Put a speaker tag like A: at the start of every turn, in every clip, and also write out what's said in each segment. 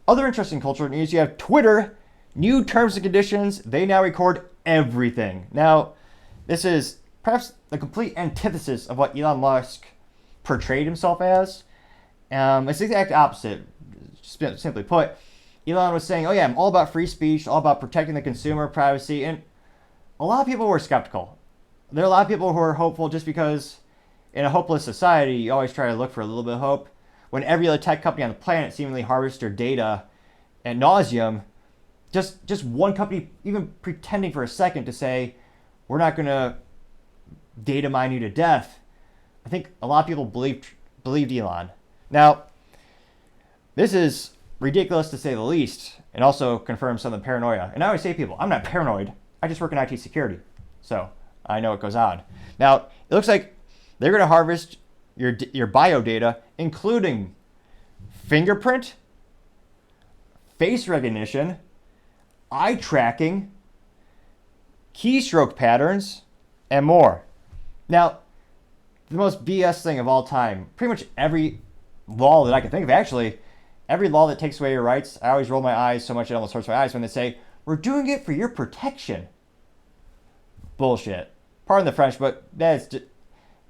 A: Other interesting cultural news, you have Twitter, new terms and conditions. They now record everything. Now, this is perhaps the complete antithesis of what Elon Musk portrayed himself as. It's the exact opposite. Simply put, Elon was saying, oh yeah, I'm all about free speech, all about protecting the consumer privacy. And a lot of people were skeptical. There are a lot of people who are hopeful just because in a hopeless society, you always try to look for a little bit of hope. When every other tech company on the planet seemingly harvests your data ad nauseum, just one company even pretending for a second to say, we're not going to data mine you to death. I think a lot of people believed Elon. Now, this is ridiculous to say the least, and also confirms some of the paranoia. And I always say to people, I'm not paranoid. I just work in IT security. So I know what goes on. Now, it looks like they're going to harvest your bio data, including fingerprint, face recognition, eye tracking, keystroke patterns, and more. Now, the most BS thing of all time, pretty much every law that I can think of, actually, every law that takes away your rights, I always roll my eyes so much it almost hurts my eyes when they say, we're doing it for your protection. Bullshit. Pardon the French, but that's just,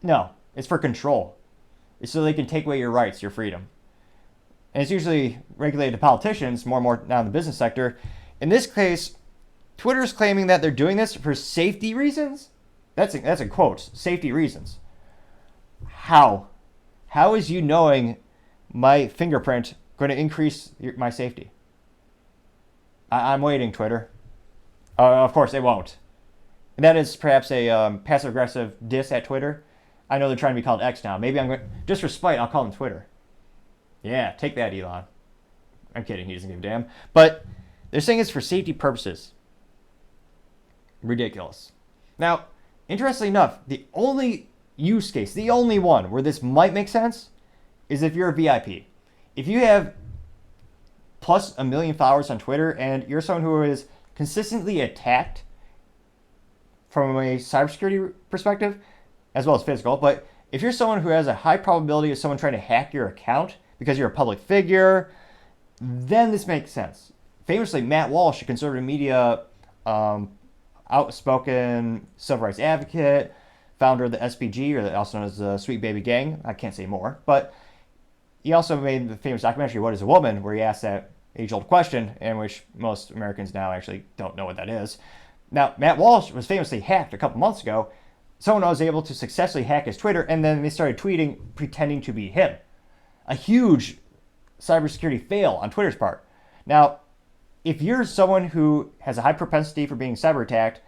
A: no, it's for control. It's so they can take away your rights, your freedom. And it's usually regulated to politicians, more and more now in the business sector. In this case, Twitter's claiming that they're doing this for safety reasons. That's in quotes, safety reasons. How? How is you knowing my fingerprint going to increase my safety? I'm waiting, Twitter. Of course, it won't. And that is perhaps a passive-aggressive diss at Twitter. I know they're trying to be called X now. Maybe I'm going just for spite, I'll call them Twitter. Yeah, take that, Elon. I'm kidding, he doesn't give a damn. But they're saying it's for safety purposes. Ridiculous. Now, interestingly enough, the only use case, the only one where this might make sense is if you're a VIP. If you have plus 1 million followers on Twitter and you're someone who is consistently attacked from a cybersecurity perspective, as well as physical, but if you're someone who has a high probability of someone trying to hack your account because you're a public figure, then this makes sense. Famously, Matt Walsh, a conservative media outspoken civil rights advocate, founder of the SPG, or also known as the Sweet Baby Gang. I can't say more, but he also made the famous documentary, What is a Woman?, where he asked that age-old question, in which most Americans now actually don't know what that is. Now, Matt Walsh was famously hacked a couple months ago. Someone was able to successfully hack his Twitter, and then they started tweeting pretending to be him. A huge cybersecurity fail on Twitter's part. Now, if you're someone who has a high propensity for being cyber attacked,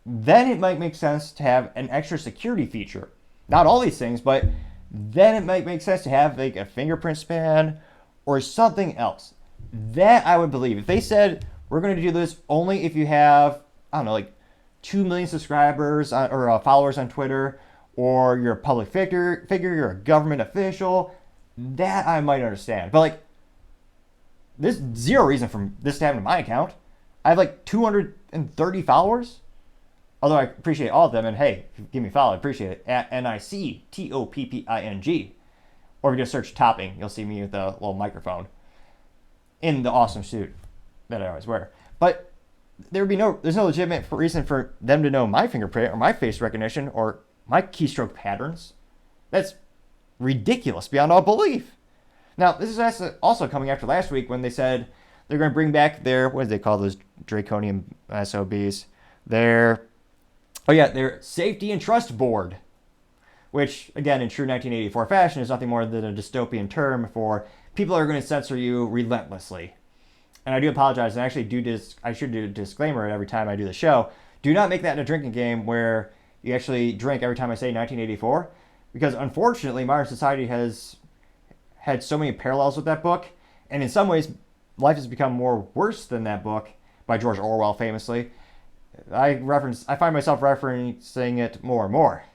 A: then it might make sense to have an extra security feature. Not all these things, but then it might make sense to have like a fingerprint scan or something else. That I would believe. If they said, we're going to do this only if you have, I don't know, like 2 million subscribers or followers on Twitter, or you're a public figure, you're a government official, that I might understand. But like, there's zero reason for this to happen to my account. I have like 230 followers. Although I appreciate all of them, and hey, if you give me a follow, I appreciate it. At NICTOPPING. Or if you just search Topping, you'll see me with a little microphone in the awesome suit that I always wear. But there's no legitimate reason for them to know my fingerprint or my face recognition or my keystroke patterns. That's ridiculous beyond all belief. Now, this is also coming after last week when they said they're going to bring back their, what do they call those draconian SOBs? Their Safety and Trust Board, which, again, in true 1984 fashion, is nothing more than a dystopian term for people who are going to censor you relentlessly. And I do apologize, and I actually I should do a disclaimer every time I do the show. Do not make that in a drinking game where you actually drink every time I say 1984, because unfortunately, modern society has had so many parallels with that book, and in some ways, life has become more worse than that book by George Orwell, famously. I find myself referencing it more and more.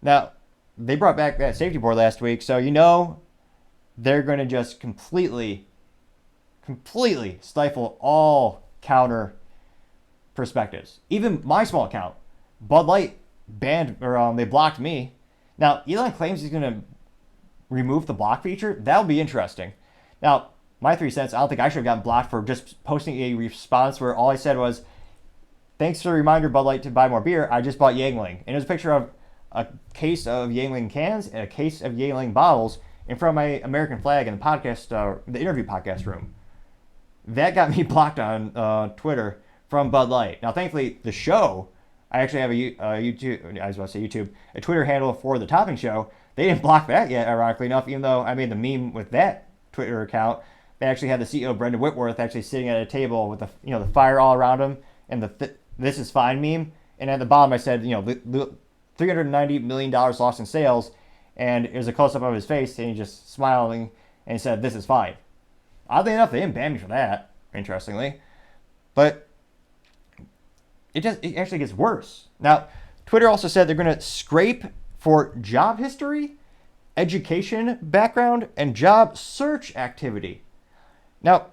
A: Now, they brought back that safety board last week, so you know they're going to just completely stifle all counter perspectives. Even my small account, Bud Light banned, or they blocked me. Now, Elon claims he's going to remove the block feature. That'll be interesting. Now, my 3 cents, I don't think I should have gotten blocked for just posting a response where all I said was, thanks for the reminder, Bud Light, to buy more beer. I just bought Yuengling. And it was a picture of a case of Yuengling cans and a case of Yuengling bottles in front of my American flag in the podcast, the interview podcast room. That got me blocked on Twitter from Bud Light. Now, thankfully, the show, I actually have a YouTube, I was about to say YouTube, a Twitter handle for the Topping Show. They didn't block that yet, ironically enough, even though I made the meme with that Twitter account. They actually had the CEO, Brendan Whitworth, actually sitting at a table with the fire all around him and the "This is fine" meme. And at the bottom, I said, $390 million lost in sales. And it was a close-up of his face, and he just smiling, and he said, "This is fine." Oddly enough, they didn't ban me for that, interestingly. But it actually gets worse. Now, Twitter also said they're going to scrape for job history, education background, and job search activity. Now,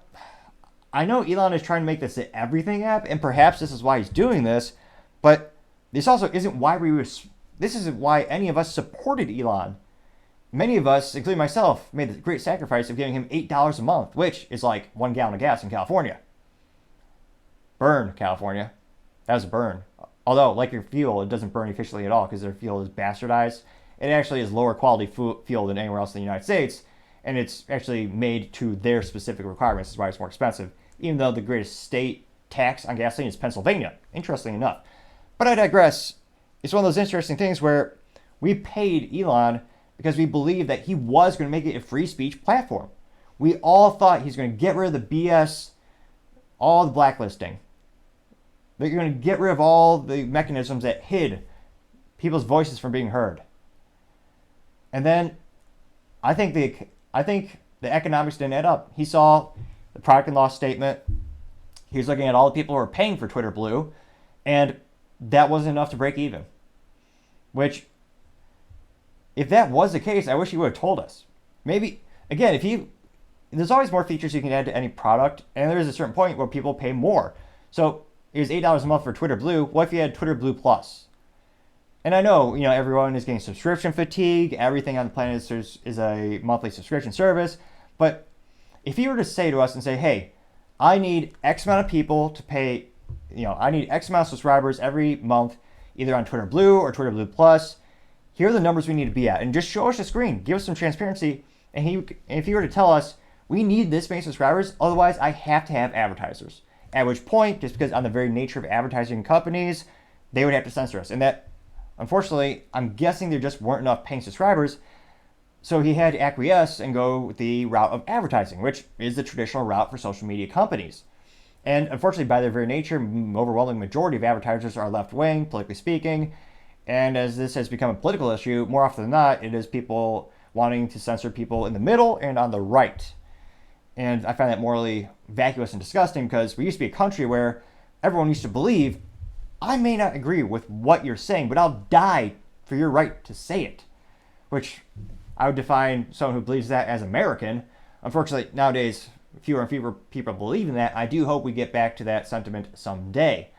A: I know Elon is trying to make this an everything app, and perhaps this is why he's doing this, but this also isn't why this isn't why any of us supported Elon. Many of us, including myself, made the great sacrifice of giving him $8 a month, which is like 1 gallon of gas in California. Burn, California. That was a burn. Although, like your fuel, it doesn't burn efficiently at all because their fuel is bastardized. It actually is lower quality fuel than anywhere else in the United States, and it's actually made to their specific requirements. That's why it's more expensive, even though the greatest state tax on gasoline is Pennsylvania, interestingly enough. But I digress. It's one of those interesting things where we paid Elon because we believed that he was going to make it a free speech platform. We all thought he's going to get rid of the BS, all the blacklisting. That you're going to get rid of all the mechanisms that hid people's voices from being heard. And then I think the economics didn't add up. He saw the product and loss statement. He was looking at all the people who were paying for Twitter Blue, and that wasn't enough to break even. Which, if that was the case, I wish he would have told us. Maybe, again, there's always more features you can add to any product, and there is a certain point where people pay more. So it was $8 a month for Twitter Blue. What if you had Twitter Blue Plus? And I know, everyone is getting subscription fatigue. Everything on the planet is a monthly subscription service. But if you were to say to us and say, hey, I need X amount of people to pay, I need X amount of subscribers every month, either on Twitter Blue or Twitter Blue Plus. Here are the numbers we need to be at. And just show us the screen. Give us some transparency. And if you were to tell us, we need this many subscribers, otherwise I have to have advertisers. At which point, just because on the very nature of advertising companies, they would have to censor us. And that, unfortunately, I'm guessing there just weren't enough paying subscribers. So he had to acquiesce and go the route of advertising, which is the traditional route for social media companies. And unfortunately, by their very nature, overwhelming majority of advertisers are left-wing, politically speaking. And as this has become a political issue, more often than not, it is people wanting to censor people in the middle and on the right. And I find that morally vacuous and disgusting because we used to be a country where everyone used to believe, I may not agree with what you're saying, but I'll die for your right to say it. Which I would define someone who believes that as American. Unfortunately, nowadays, fewer and fewer people believe in that. I do hope we get back to that sentiment someday.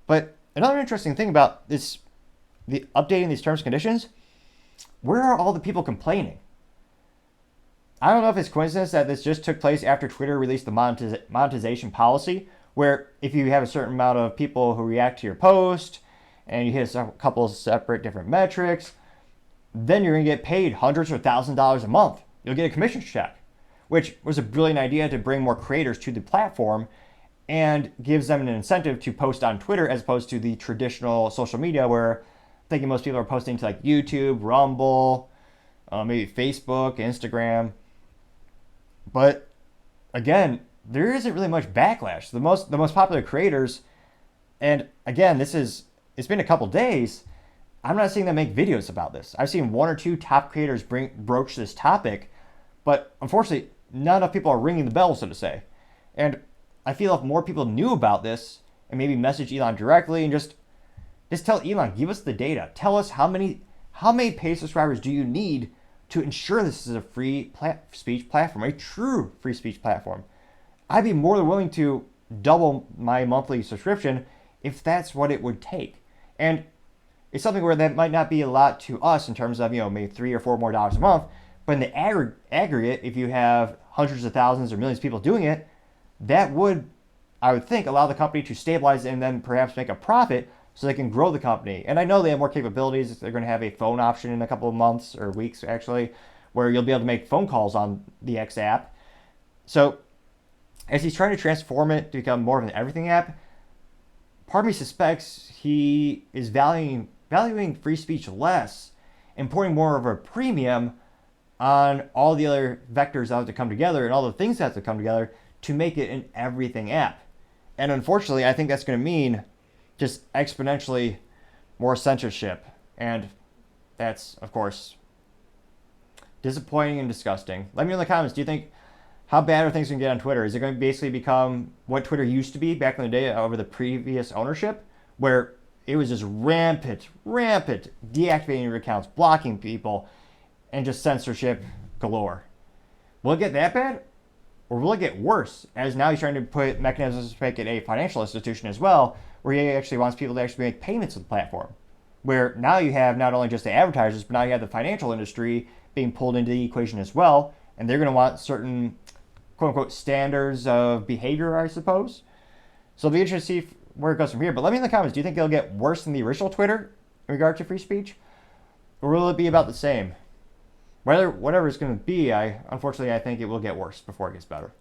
A: But another interesting thing about this, the updating these terms and conditions, where are all the people complaining? I don't know if it's coincidence that this just took place after Twitter released the monetization policy, where if you have a certain amount of people who react to your post and you hit a couple of separate different metrics, then you're going to get paid hundreds or $1,000s a month. You'll get a commission check, which was a brilliant idea to bring more creators to the platform and gives them an incentive to post on Twitter as opposed to the traditional social media where I think most people are posting to like YouTube, Rumble, maybe Facebook, Instagram. But again, there isn't really much backlash. The most popular creators, and again, it's been a couple days. I'm not seeing them make videos about this. I've seen one or two top creators broach this topic, but unfortunately, not enough people are ringing the bell, so to say. And I feel if more people knew about this and maybe message Elon directly and just tell Elon, give us the data. Tell us how many paid subscribers do you need to ensure this is a free speech platform, a true free speech platform. I'd be more than willing to double my monthly subscription if that's what it would take. And it's something where that might not be a lot to us in terms of, maybe $3 or $4 more a month. But in the aggregate, if you have hundreds of thousands or millions of people doing it, that would, I would think, allow the company to stabilize and then perhaps make a profit so they can grow the company. And I know they have more capabilities. They're going to have a phone option in a couple of months or weeks, actually, where you'll be able to make phone calls on the X app. So as he's trying to transform it to become more of an everything app, part of me suspects he is valuing free speech less and putting more of a premium on all the other vectors that have to come together and all the things that have to come together to make it an everything app. And unfortunately, I think that's going to mean just exponentially more censorship. And that's, of course, disappointing and disgusting. Let me know in the comments, do you think, how bad are things going to get on Twitter? Is it going to basically become what Twitter used to be back in the day over the previous ownership, where it was just rampant deactivating your accounts, blocking people, and just censorship galore? Will it get that bad? Or will it get worse, as now he's trying to put mechanisms to make it a financial institution as well, where he actually wants people to actually make payments with the platform, where now you have not only just the advertisers, but now you have the financial industry being pulled into the equation as well, and they're going to want certain quote-unquote standards of behavior, I suppose. So it'll be interesting to see where it goes from here. But let me know in the comments, do you think it'll get worse than the original Twitter in regard to free speech? Or will it be about the same? Whatever it's going to be, unfortunately, I think it will get worse before it gets better.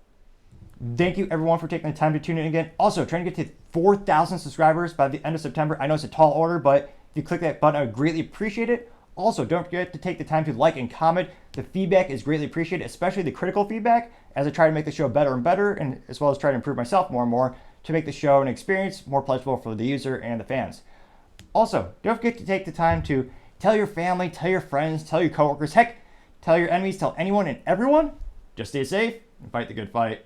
A: Thank you, everyone, for taking the time to tune in again. Also, trying to get to 4,000 subscribers by the end of September. I know it's a tall order, but if you click that button, I would greatly appreciate it. Also, don't forget to take the time to like and comment. The feedback is greatly appreciated, especially the critical feedback, as I try to make the show better and better, and as well as try to improve myself more and more to make the show an experience more pleasurable for the user and the fans. Also, don't forget to take the time to tell your family, tell your friends, tell your coworkers, heck, tell your enemies, tell anyone and everyone. Just stay safe and fight the good fight.